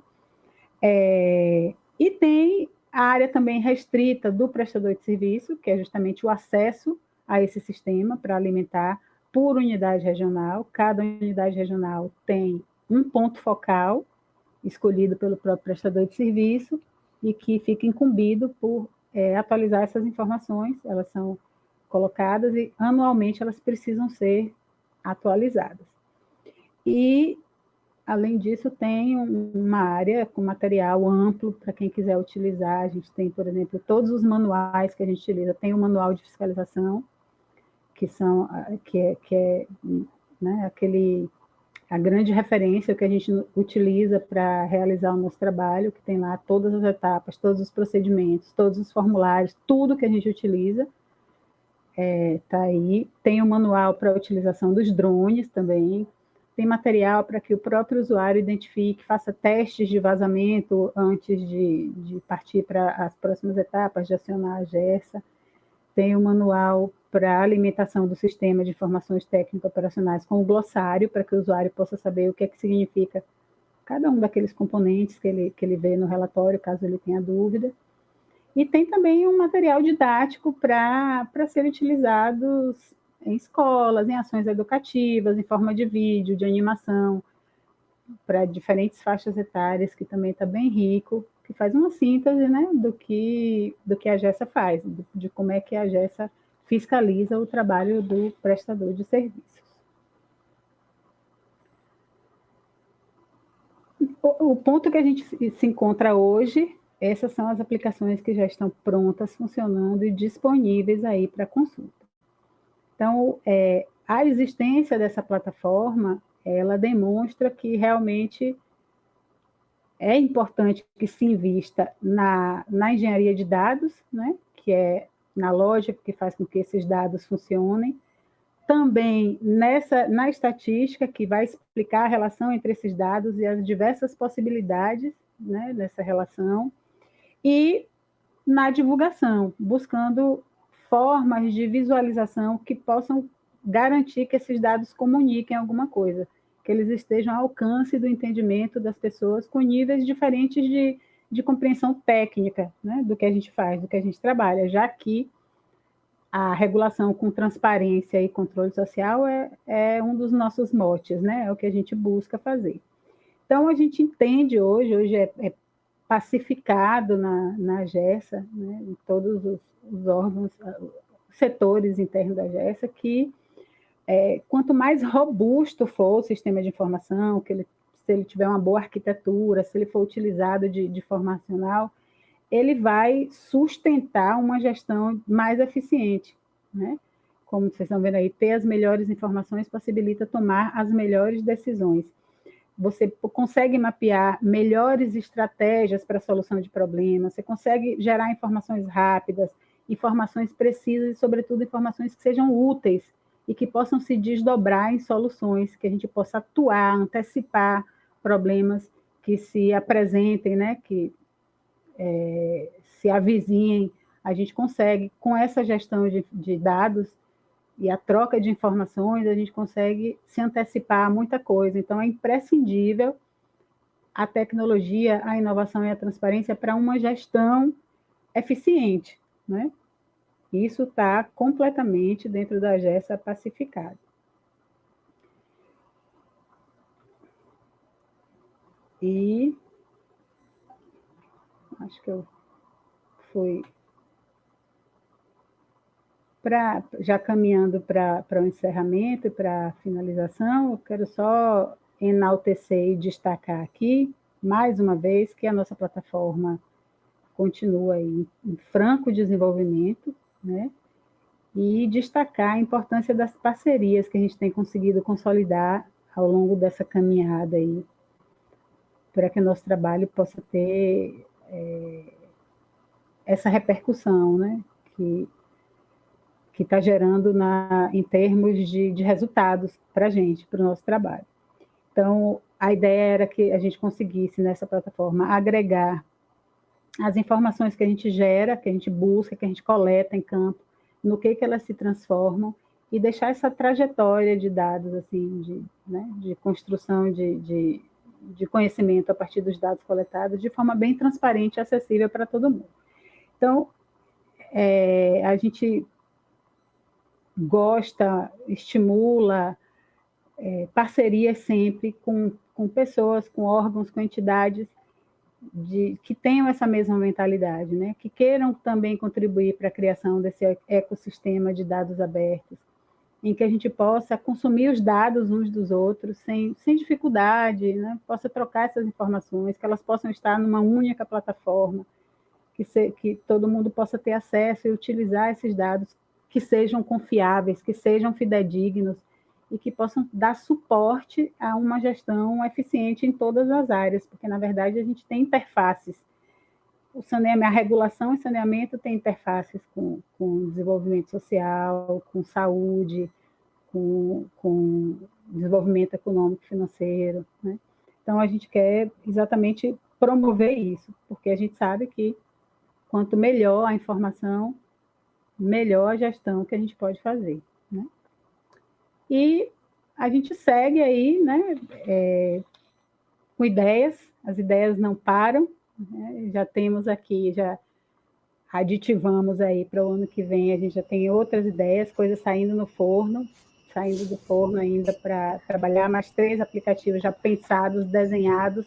Speaker 2: E tem a área também restrita do prestador de serviço, que é justamente o acesso a esse sistema para alimentar por unidade regional. Cada unidade regional tem um ponto focal escolhido pelo próprio prestador de serviço e que fica incumbido por atualizar essas informações. Elas são colocadas e anualmente elas precisam ser atualizadas. E, além disso, tem uma área com material amplo para quem quiser utilizar. A gente tem, por exemplo, todos os manuais que a gente utiliza. Tem o manual de fiscalização, que é né, a grande referência que a gente utiliza para realizar o nosso trabalho, que tem lá todas as etapas, todos os procedimentos, todos os formulários, tudo que a gente utiliza. Está aí. Tem o manual para a utilização dos drones também. Tem material para que o próprio usuário identifique, faça testes de vazamento antes de partir para as próximas etapas, de acionar a GERSA. Tem o manual para a alimentação do sistema de informações técnicas operacionais com o glossário, para que o usuário possa saber o que é que significa cada um daqueles componentes que ele vê no relatório, caso ele tenha dúvida. E tem também um material didático para ser utilizado em escolas, em ações educativas, em forma de vídeo, de animação, para diferentes faixas etárias, que também está bem rico, que faz uma síntese, né, do que a Gessa faz, de como é que a Gessa fiscaliza o trabalho do prestador de serviços. O ponto que a gente se encontra hoje, essas são as aplicações que já estão prontas, funcionando e disponíveis aí para consulta. Então, a existência dessa plataforma, ela demonstra que realmente é importante que se invista na engenharia de dados, né, que é na lógica que faz com que esses dados funcionem, também na estatística, que vai explicar a relação entre esses dados e as diversas possibilidades, né, dessa relação, e na divulgação, buscando formas de visualização que possam garantir que esses dados comuniquem alguma coisa, que eles estejam ao alcance do entendimento das pessoas com níveis diferentes de compreensão técnica, né, do que a gente faz, do que a gente trabalha, já que a regulação com transparência e controle social é um dos nossos motes, né? É o que a gente busca fazer. Então, a gente entende hoje é pacificado na Gessa, né, em todos os órgãos, setores internos da Gessa, que quanto mais robusto for o sistema de informação, se ele tiver uma boa arquitetura, se ele for utilizado de forma racional, ele vai sustentar uma gestão mais eficiente, né? Como vocês estão vendo aí, ter as melhores informações possibilita tomar as melhores decisões. Você consegue mapear melhores estratégias para a solução de problemas, você consegue gerar informações rápidas, informações precisas e, sobretudo, informações que sejam úteis e que possam se desdobrar em soluções, que a gente possa atuar, antecipar problemas que se apresentem, né? Que se avizinhem, a gente consegue, com essa gestão de dados e a troca de informações, a gente consegue se antecipar a muita coisa. Então, é imprescindível a tecnologia, a inovação e a transparência para uma gestão eficiente, né? Isso está completamente dentro da Gessa pacificado. E acho que eu fui já caminhando para o encerramento e para a finalização. Eu quero só enaltecer e destacar aqui, mais uma vez, que a nossa plataforma continua em franco desenvolvimento, né? E destacar a importância das parcerias que a gente tem conseguido consolidar ao longo dessa caminhada aí, para que o nosso trabalho possa ter essa repercussão, né, que está gerando em termos de resultados para a gente, para o nosso trabalho. Então, a ideia era que a gente conseguisse, nessa plataforma, agregar as informações que a gente gera, que a gente busca, que a gente coleta em campo, no que elas se transformam, e deixar essa trajetória de dados, assim, de construção de conhecimento a partir dos dados coletados, de forma bem transparente e acessível para todo mundo. Então, a gente gosta, estimula parcerias sempre com pessoas, com órgãos, com entidades que tenham essa mesma mentalidade, né? Que queiram também contribuir para a criação desse ecossistema de dados abertos, em que a gente possa consumir os dados uns dos outros sem dificuldade, né? Possa trocar essas informações, que elas possam estar numa única plataforma, que todo mundo possa ter acesso e utilizar esses dados que sejam confiáveis, que sejam fidedignos e que possam dar suporte a uma gestão eficiente em todas as áreas, porque, na verdade, a gente tem interfaces. A regulação e saneamento tem interfaces com desenvolvimento social, com saúde, com desenvolvimento econômico e financeiro, né? Então, a gente quer exatamente promover isso, porque a gente sabe que quanto melhor a informação, melhor a gestão que a gente pode fazer, né? E a gente segue aí, né, com ideias, as ideias não param, né? Já temos aqui aditivamos aí para o ano que vem, a gente já tem outras ideias, coisas saindo do forno ainda para trabalhar, mais 3 aplicativos já pensados, desenhados,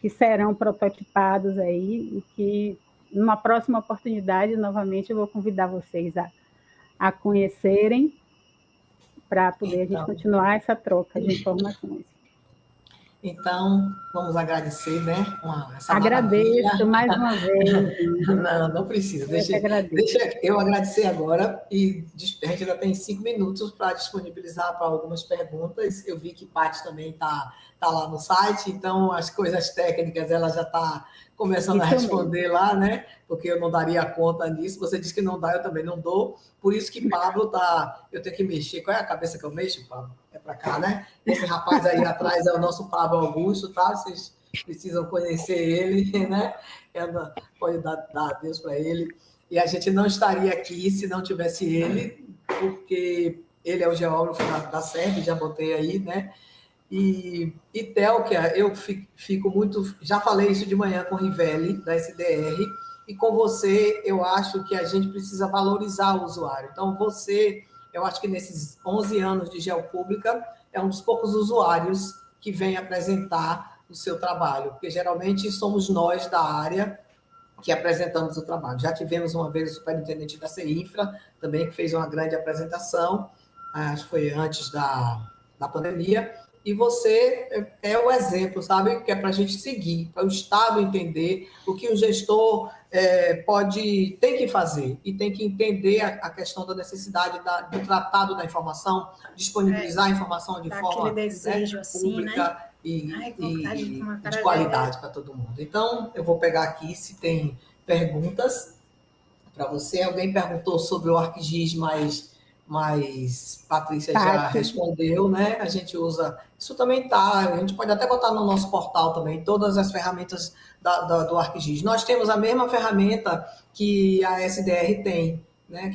Speaker 2: que serão prototipados aí, e que, numa próxima oportunidade, novamente, eu vou convidar vocês a conhecerem, para poder a gente continuar essa troca de informações.
Speaker 1: Então, vamos agradecer, né? Essa
Speaker 2: Agradeço
Speaker 1: maravilha.
Speaker 2: Mais uma vez.
Speaker 1: Não precisa. Deixa eu agradecer agora, e a gente ainda tem 5 minutos para disponibilizar para algumas perguntas. Eu vi que Paty também está lá no site, então as coisas técnicas ela já está começando a responder lá, né? Porque eu não daria conta disso. Você disse que não dá, eu também não dou. Por isso que Pablo tá. Eu tenho que mexer. Qual é a cabeça que eu mexo, Pablo? É para cá, né? Esse rapaz aí atrás é o nosso Pablo Augusto, tá? Vocês precisam conhecer ele, né? Pode dar adeus para ele. E a gente não estaria aqui se não tivesse ele, porque ele é o geógrafo da SERB, já botei aí, né? E Thelkia, eu fico muito... Já falei isso de manhã com o Rivelli, da SDR, e com você, eu acho que a gente precisa valorizar o usuário. Então, você, eu acho que nesses 11 anos de Geopública, é um dos poucos usuários que vem apresentar o seu trabalho, porque geralmente somos nós da área que apresentamos o trabalho. Já tivemos uma vez o superintendente da CEINFRA, também, que fez uma grande apresentação, acho que foi antes da pandemia, e você é o exemplo, sabe, que é para a gente seguir, para o Estado entender o que o gestor tem que fazer, e tem que entender a questão da necessidade do tratado da informação, disponibilizar a informação de forma
Speaker 3: desejo,
Speaker 1: pública,
Speaker 3: né?
Speaker 1: E de qualidade para todo mundo. Então, eu vou pegar aqui se tem perguntas para você. Alguém perguntou sobre o ArcGIS, mas Patrícia já respondeu, né? A gente usa... Isso também a gente pode até botar no nosso portal também, todas as ferramentas do ArcGIS. Nós temos a mesma ferramenta que a SDR tem, né?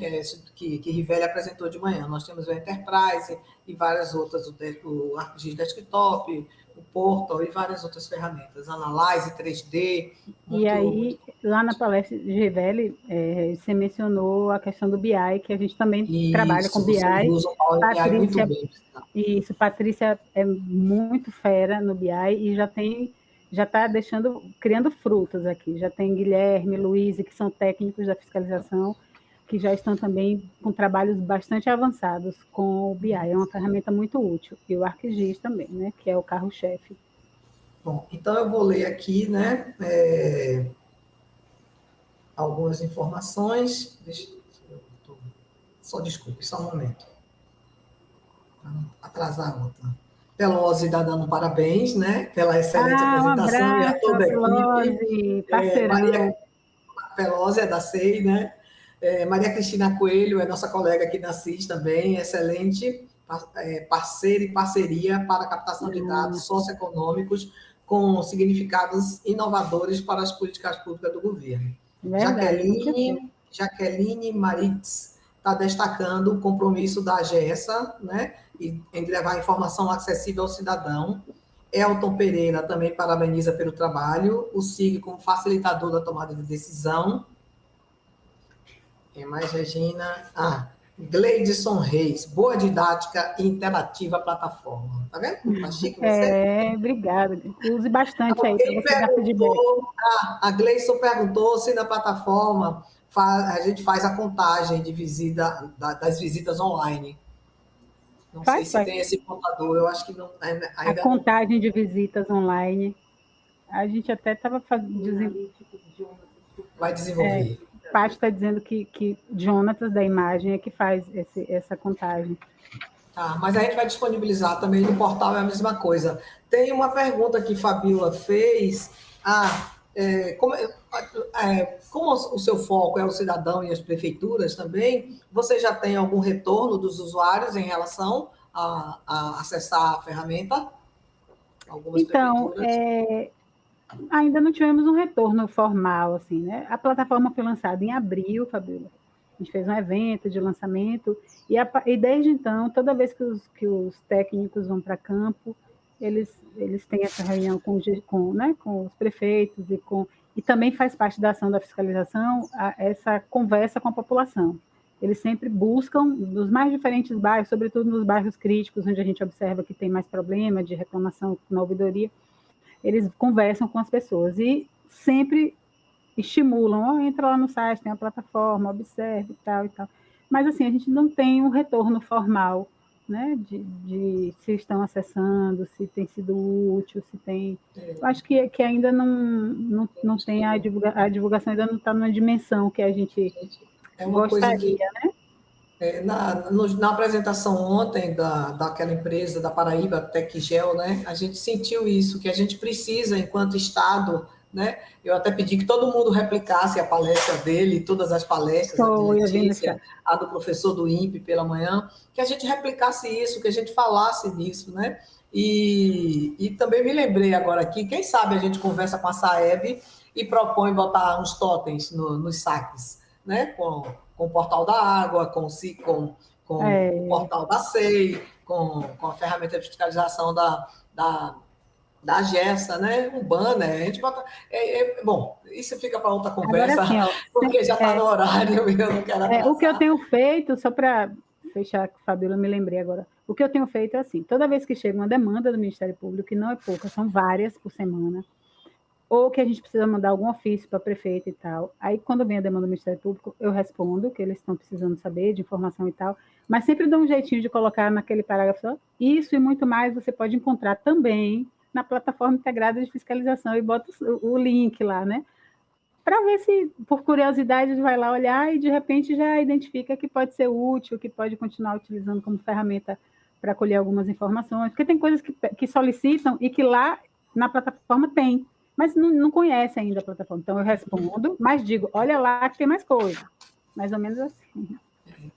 Speaker 1: Que Rivelli apresentou de manhã. Nós temos o Enterprise e várias outras, o ArcGIS Desktop, o Portal e várias outras ferramentas, Analyze 3D.
Speaker 2: E aí, lá na palestra de Rivelli, você mencionou a questão do BI, que a gente também trabalha com BI.
Speaker 1: Usa o Power BI muito bem.
Speaker 2: Isso, Patrícia é muito fera no BI e já está criando frutos aqui. Já tem Guilherme, Luiz, que são técnicos da fiscalização, que já estão também com trabalhos bastante avançados com o BI. É uma ferramenta muito útil. E o ArcGIS também, né, que é o carro-chefe.
Speaker 1: Bom, então eu vou ler aqui, né, algumas informações. Desculpe, só um momento. Para não atrasar a outra. Pelosi está dando parabéns, né, pela excelente apresentação.
Speaker 2: Um abraço,
Speaker 1: e a toda a
Speaker 2: equipe. Parceirão.
Speaker 1: Pelosi é da SEI, né? Maria Cristina Coelho é nossa colega aqui da CIS também, excelente parceira e parceria para a captação de dados socioeconômicos com significados inovadores para as políticas públicas do governo. Jaqueline Maritz está destacando o compromisso da AGESA, né, em levar a informação acessível ao cidadão. Elton Pereira também parabeniza pelo trabalho, o SIG como facilitador da tomada de decisão. Quem mais, Regina? Gleidson Reis, boa didática e interativa plataforma. Tá vendo? Tá chique você?
Speaker 2: Obrigada. Use bastante aí para você dar feedback.
Speaker 1: A Gleidson perguntou se na plataforma a gente faz a contagem de das visitas online. Não sei se tem esse contador, eu acho que não.
Speaker 2: Ainda a contagem de visitas online, a gente até estava fazendo.
Speaker 1: Vai desenvolver.
Speaker 2: Paty está dizendo que Jonatas da imagem é que faz essa contagem.
Speaker 1: Mas a gente vai disponibilizar também no portal, é a mesma coisa. Tem uma pergunta que Fabiola fez. Como o seu foco é o cidadão e as prefeituras também, você já tem algum retorno dos usuários em relação a acessar a ferramenta?
Speaker 2: Então, ainda não tivemos um retorno formal, assim, né? A plataforma foi lançada em abril, Fabiola. A gente fez um evento de lançamento, e desde então, toda vez que os técnicos vão para campo, eles têm essa reunião com os prefeitos e também faz parte da ação da fiscalização essa conversa com a população. Eles sempre buscam, nos mais diferentes bairros, sobretudo nos bairros críticos, onde a gente observa que tem mais problema de reclamação na ouvidoria, eles conversam com as pessoas e sempre estimulam, entra lá no site, tem a plataforma, observe e tal e tal. Mas, assim, a gente não tem um retorno formal, né, de se estão acessando, se tem sido útil, se tem... Eu acho que ainda não tem a divulgação, ainda não está numa dimensão que a gente gostaria, né?
Speaker 1: Na apresentação ontem daquela empresa, da Paraíba Tecgel, né, a gente sentiu isso, que a gente precisa, enquanto Estado, né, eu até pedi que todo mundo replicasse a palestra dele, todas as palestras, a de Letícia, a do professor do INPE pela manhã, que a gente replicasse isso, que a gente falasse nisso, né? E também me lembrei agora aqui, quem sabe a gente conversa com a Saeb e propõe botar uns totens nos saques, né, com o Portal da Água, com o Portal da SEI, com a ferramenta de fiscalização da Gessa, né? Um banner, a gente bota... bom, isso fica para outra conversa,
Speaker 2: agora, assim,
Speaker 1: porque já está no horário e eu não quero atrasar.
Speaker 2: O que eu tenho feito, só para fechar, Fabíola, me lembrei agora, o que eu tenho feito é assim, toda vez que chega uma demanda do Ministério Público, que não é pouca, são várias por semana, ou que a gente precisa mandar algum ofício para a prefeita e tal, aí quando vem a demanda do Ministério Público, eu respondo que eles estão precisando saber de informação e tal, mas sempre dou um jeitinho de colocar naquele parágrafo, isso e muito mais você pode encontrar também na plataforma integrada de fiscalização, e bota o link lá, né? Para ver se, por curiosidade, vai lá olhar e, de repente, já identifica que pode ser útil, que pode continuar utilizando como ferramenta para colher algumas informações, porque tem coisas que solicitam e que lá na plataforma tem, mas não conhece ainda a plataforma. Então, eu respondo, mas digo, olha lá que tem mais coisa. Mais ou menos assim.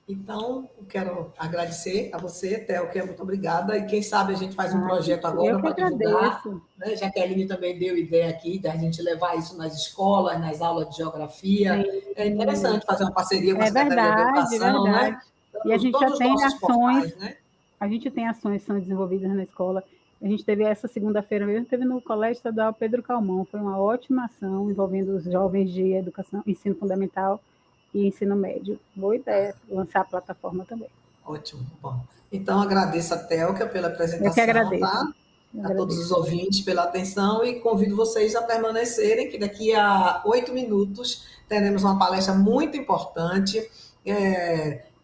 Speaker 1: Então, eu quero agradecer a você, Thelkia, muito obrigada. E quem sabe a gente faz um projeto agora para divulgar. Né? Jaqueline também deu ideia aqui da gente levar isso nas escolas, nas aulas de geografia. É interessante fazer uma parceria com a Secretaria de Educação, né?
Speaker 2: E a gente já tem ações, portais, né? A gente tem ações que são desenvolvidas na escola. A gente teve essa segunda-feira mesmo, teve no Colégio Estadual Pedro Calmon. Foi uma ótima ação envolvendo os jovens de educação, ensino fundamental e ensino médio. Boa ideia, lançar a plataforma também.
Speaker 1: Ótimo, bom. Então, agradeço a Thelkia pela apresentação.
Speaker 2: Eu que agradeço.
Speaker 1: Tá? A todos os ouvintes pela atenção e convido vocês a permanecerem, que daqui a 8 minutos teremos uma palestra muito importante,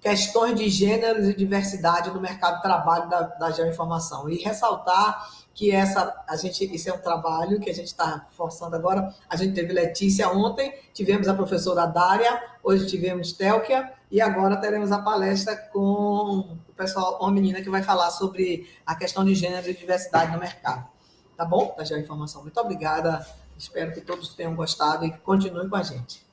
Speaker 1: questões de gêneros e diversidade no mercado de trabalho da geoinformação. E ressaltar que isso é um trabalho que a gente está forçando agora. A gente teve Letícia ontem, tivemos a professora Dária, hoje tivemos Thelkia, e agora teremos a palestra com o pessoal, uma menina que vai falar sobre a questão de gênero e diversidade no mercado. Tá bom? Da Geoinformação. Muito obrigada. Espero que todos tenham gostado e continuem com a gente.